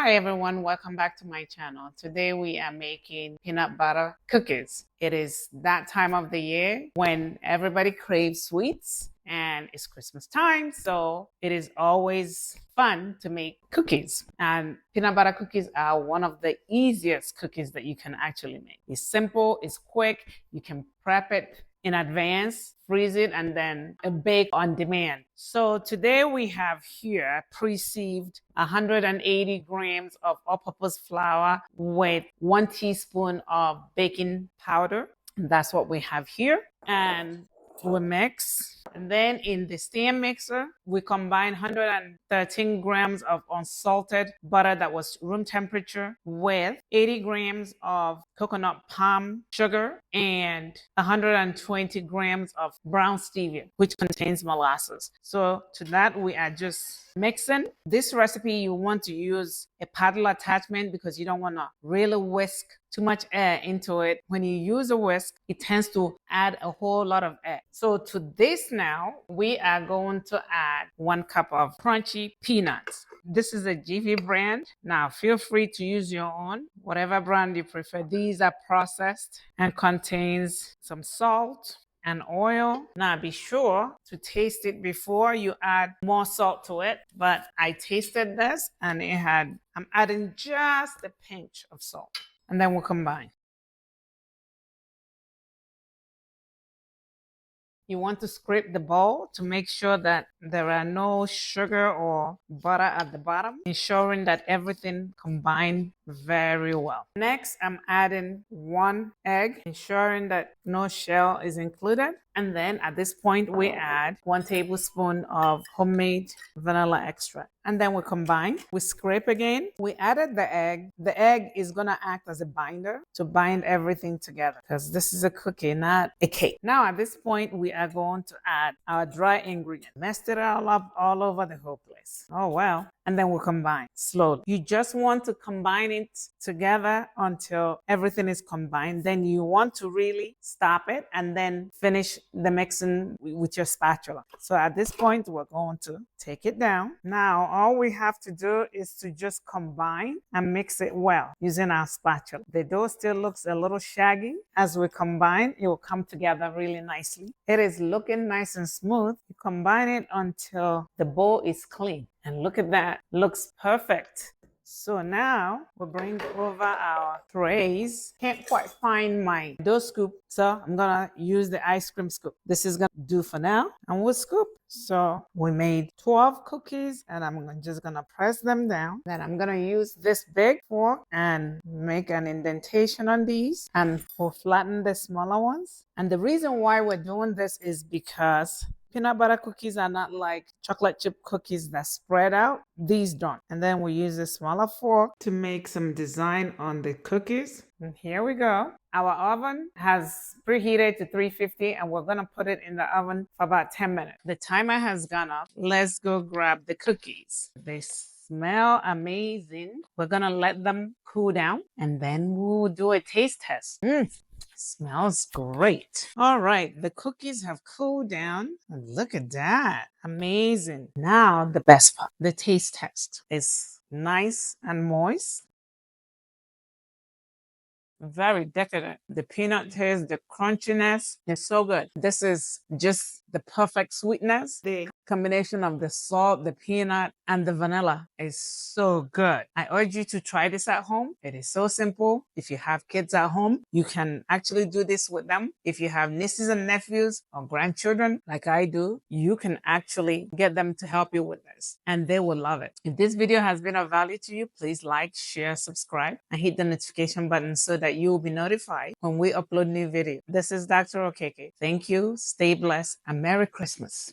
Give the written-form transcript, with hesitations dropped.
Hi everyone, welcome back to my channel. Today we are making peanut butter cookies. It is that time of the year when everybody craves sweets and it's Christmas time, so it is always fun to make cookies. And peanut butter cookies are one of the easiest cookies that you can actually make. It's simple, it's quick, you can prep it in advance, freeze it, and then bake on demand. So today we have here pre-sieved 180 grams of all-purpose flour with 1 teaspoon of baking powder. That's what we have here. And we mix. And then in the stand mixer, we combine 113 grams of unsalted butter that was room temperature with 80 grams of coconut palm sugar and 120 grams of brown stevia, which contains molasses. So to that, we are just mixing. This recipe, you want to use a paddle attachment because you don't want to really whisk too much air into it. When you use a whisk, it tends to add a whole lot of air. So to this now, we are going to add 1 cup of crunchy peanuts. This is a Jiffy brand. Now, feel free to use your own, whatever brand you prefer. These are processed and contains some salt and oil. Now be sure to taste it before you add more salt to it. But I tasted this and I'm adding just a pinch of salt. And then we'll combine. You want to scrape the bowl to make sure that there are no sugar or butter at the bottom, ensuring that everything combined very well. Next, I'm adding 1 egg, ensuring that no shell is included. And then at this point, we add 1 tablespoon of homemade vanilla extract. And then we combine. We scrape again. We added the egg. The egg is going to act as a binder to bind everything together because this is a cookie, not a cake. Now at this point, we are going to add our dry ingredient. Messed it all up all over the whole place. Oh, well. And then we'll combine slowly. You just want to combine it together until everything is combined. Then you want to really stop it and then finish the mixing with your spatula. So at this point, we're going to take it down. Now, all we have to do is to just combine and mix it well using our spatula. The dough still looks a little shaggy. As we combine, it will come together really nicely. It is looking nice and smooth. You combine it until the bowl is clean. And look at that, looks perfect. So now we'll bring over our trays. Can't quite find my dough scoop, so I'm gonna use the ice cream scoop. This is gonna do for now, and we'll scoop. So we made 12 cookies, and I'm just gonna press them down. Then I'm gonna use this big fork and make an indentation on these, and we'll flatten the smaller ones. And the reason why we're doing this is because peanut butter cookies are not like chocolate chip cookies that spread out. These don't. And then we use a smaller fork to make some design on the cookies. And here we go. Our oven has preheated to 350 and we're going to put it in the oven for about 10 minutes. The timer has gone off. Let's go grab the cookies. They smell amazing. We're going to let them cool down and then we'll do a taste test. Smells great. All right, the cookies have cooled down. And look at that. Amazing. Now the best part, the taste test is nice and moist. Very decadent. The peanut taste, the crunchiness is so good. This is just the perfect sweetness. The combination of the salt, the peanut, and the vanilla is so good. I urge you to try this at home. It is so simple. If you have kids at home, you can actually do this with them. If you have nieces and nephews or grandchildren, like I do, you can actually get them to help you with this, and they will love it. If this video has been of value to you, please like, share, subscribe, and hit the notification button so that you will be notified when we upload new videos. This is Dr. Okeke. Thank you, stay blessed, and Merry Christmas.